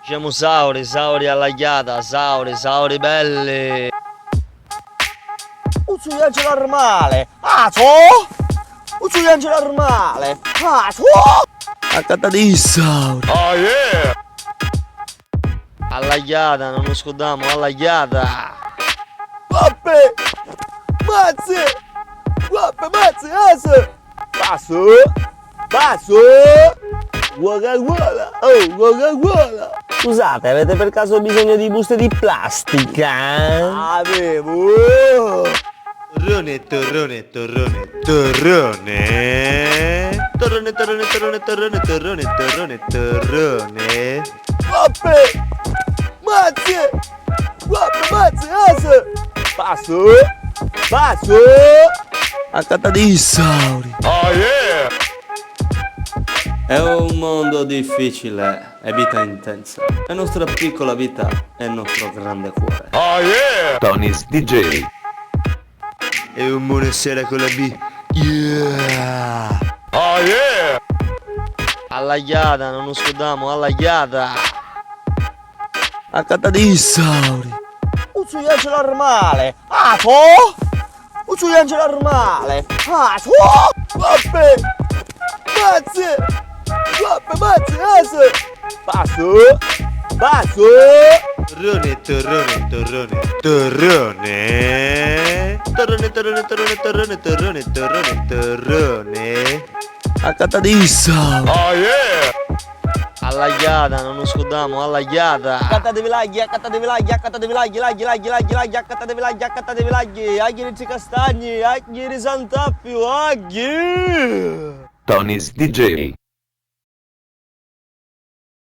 Diciamo Sauri, Sauri alla chiata, Sauri, Sauri belli. Un suiangelo normale. Ah, so? Un suiangelo normale. Ah, so? Accattati Sauri. Oh yeah! Alla chiata, non lo scordiamo, alla chiata. Vabbè. Mazze. Vabbè, mazze, ase. Passo. Passo. Guarda, guarda. Oh, guarda, guarda. Scusate, avete per caso bisogno di buste di plastica? Avevo. Torrone, torrone, torrone, torrone. Torrone, torrone, torrone, torrone, torrone, torrone, torrone. Vabbè. Mazze. Vabbè, mazze, ase. Passo. Passo. Accattati Sauri. Oh yeah! È un mondo difficile e vita intensa. La nostra piccola vita è il nostro grande cuore. Oh yeah! Tony's DJ. E un buonasera con la B. Yeah. Oh yeah! Alla chiata, non lo scordiamo, alla chiata. Accattati Sauri. Un suiangelo normale. Ah, so? Un suiangelo normale. Ah, so? Vabbè. Mazze. Vabbè, mazze, ase. Passo. Passo. Torrone, torrone, torrone, torrone. Torrone, torrone, torrone, torrone, torrone, torrone, torrone. Accattati Sauri. Oh yeah! Alla chiata, non lo scordiamo, alla chiata. Accattatevi laghi, accattatevi laghi, accattatevi laghi, laghi, laghi, laghi, laghi, accattatevi laghi, accattatevi laghi, aghi di castagni, aghi di Sant'Appio, aghi. Tony's DJ.